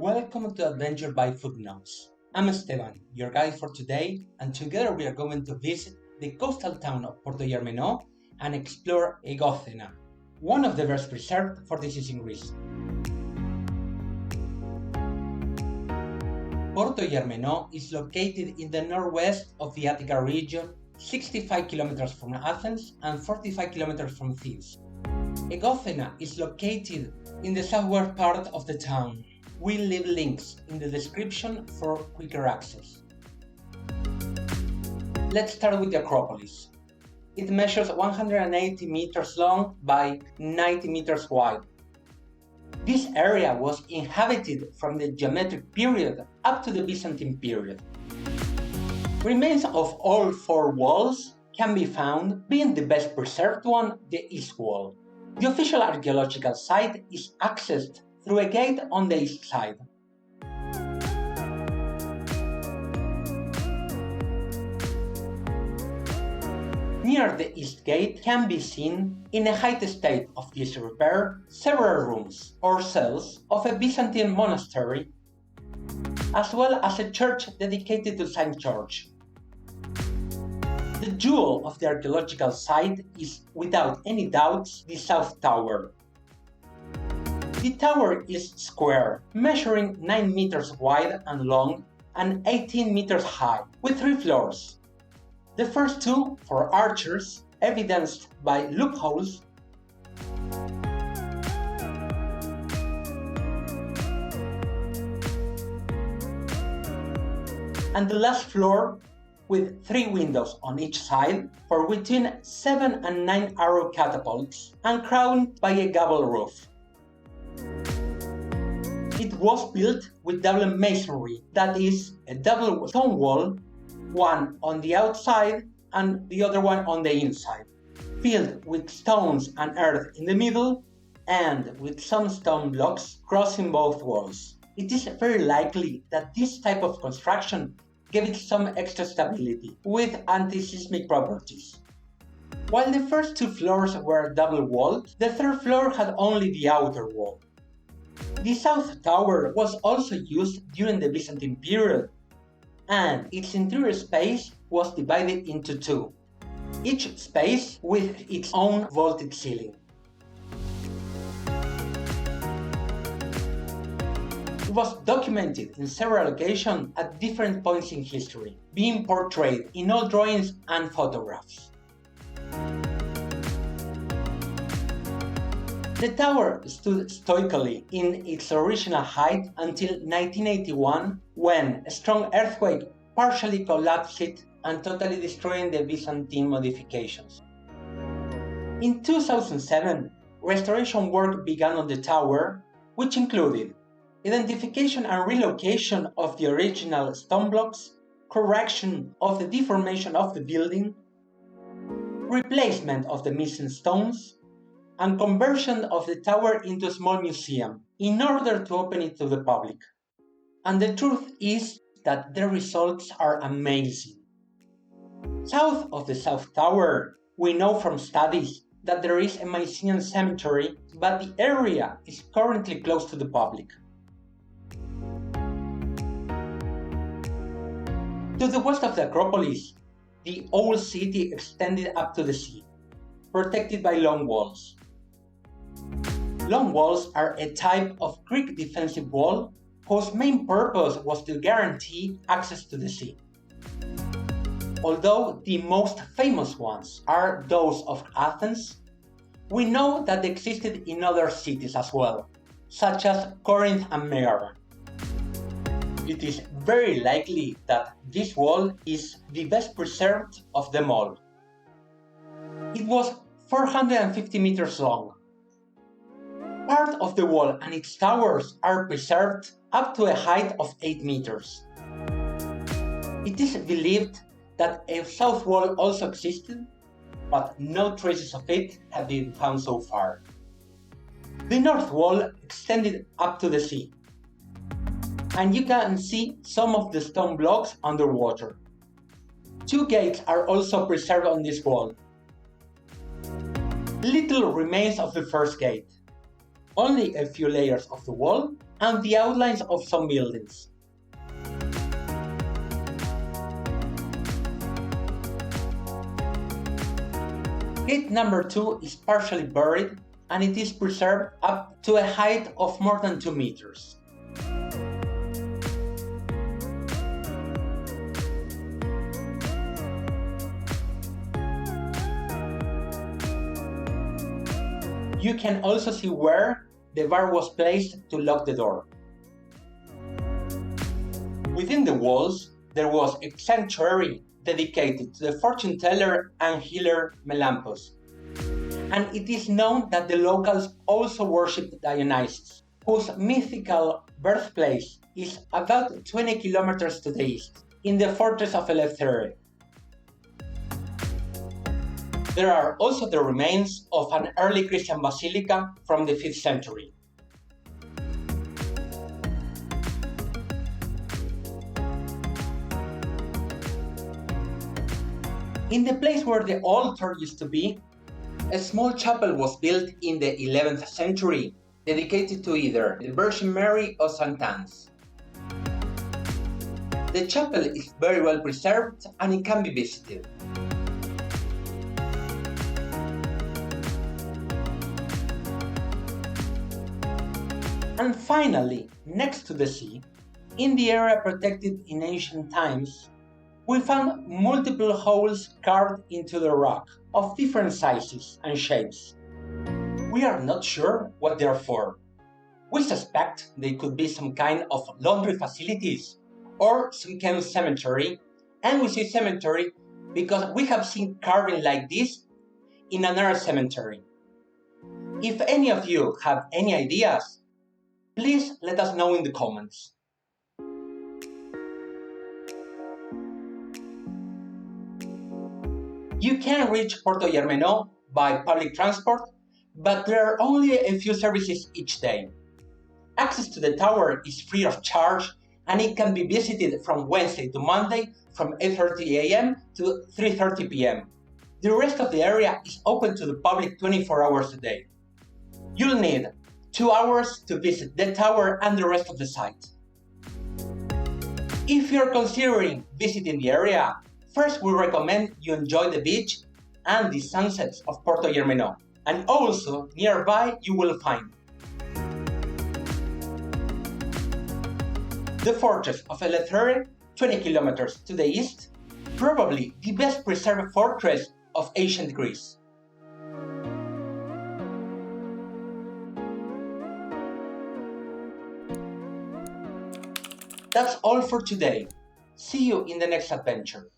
Welcome to Adventure by Footnotes. I'm Esteban, your guide for today, and together we are going to visit the coastal town of Portogermanó and explore Egócena, one of the best preserved for this in Greece. Portogermanó is located in the northwest of the Attica region, 65 kilometers from Athens and 45 kilometers from Thebes. Egócena is located in the southwest part of the town. We'll leave links in the description for quicker access. Let's start with the Acropolis. It measures 180 meters long by 90 meters wide. This area was inhabited from the Geometric period up to the Byzantine period. Remains of all four walls can be found, being the best preserved one the east wall. The official archaeological site is accessed through a gate on the east side. Near the east gate can be seen, in a high state of disrepair, several rooms or cells of a Byzantine monastery, as well as a church dedicated to Saint George. The jewel of the archaeological site is, without any doubts, the South Tower. The tower is square, measuring 9 meters wide and long and 18 meters high, with 3 floors. The first two for archers, evidenced by loopholes, and the last floor with 3 windows on each side for between 7 and 9 arrow catapults and crowned by a gable roof. It was built with double masonry, that is, a double stone wall, one on the outside and the other one on the inside, filled with stones and earth in the middle, and with some stone blocks crossing both walls. It is very likely that this type of construction gave it some extra stability, with anti-seismic properties. While the first 2 floors were double-walled, the third floor had only the outer wall. The South Tower was also used during the Byzantine period, and its interior space was divided into 2, each space with its own vaulted ceiling. It was documented in several occasions at different points in history, being portrayed in old drawings and photographs. The tower stood stoically in its original height until 1981, when a strong earthquake partially collapsed it and totally destroying the Byzantine modifications. In 2007, restoration work began on the tower, which included identification and relocation of the original stone blocks, correction of the deformation of the building, replacement of the missing stones, and conversion of the tower into a small museum in order to open it to the public. And the truth is that the results are amazing. South of the South Tower, we know from studies that there is a Mycenaean cemetery, but the area is currently closed to the public. To the west of the Acropolis, the old city extended up to the sea, protected by long walls. Long walls are a type of Greek defensive wall whose main purpose was to guarantee access to the sea. Although the most famous ones are those of Athens, we know that they existed in other cities as well, such as Corinth and Megara. It is very likely that this wall is the best preserved of them all. It was 450 meters long. Part of the wall and its towers are preserved up to a height of 8 meters. It is believed that a south wall also existed, but no traces of it have been found so far. The north wall extended up to the sea, and you can see some of the stone blocks underwater. 2 gates are also preserved on this wall. Little remains of the first gate. Only a few layers of the wall and the outlines of some buildings. Gate number 2 is partially buried and it is preserved up to a height of more than 2 meters. You can also see where the bar was placed to lock the door. Within the walls, there was a sanctuary dedicated to the fortune teller and healer Melampus. And it is known that the locals also worshipped Dionysus, whose mythical birthplace is about 20 kilometers to the east, in the fortress of Eleutheria. There are also the remains of an early Christian basilica from the 5th century. In the place where the altar used to be, a small chapel was built in the 11th century, dedicated to either the Virgin Mary or St. Anne's. The chapel is very well preserved and it can be visited. And finally, next to the sea, in the area protected in ancient times, we found multiple holes carved into the rock of different sizes and shapes. We are not sure what they are for. We suspect they could be some kind of laundry facilities or some kind of cemetery, and we say cemetery because we have seen carving like this in another cemetery. If any of you have any ideas, please let us know in the comments. You can reach Puerto Germano by public transport, but there are only a few services each day. Access to the tower is free of charge and it can be visited from Wednesday to Monday from 8:30 a.m. to 3:30 p.m. The rest of the area is open to the public 24 hours a day. You'll need 2 hours to visit the tower and the rest of the site. If you're considering visiting the area, first we recommend you enjoy the beach and the sunsets of Puerto Germano, and also nearby you will find the fortress of Eleutheria, 20 kilometers to the east, probably the best preserved fortress of ancient Greece. That's all for today. See you in the next adventure.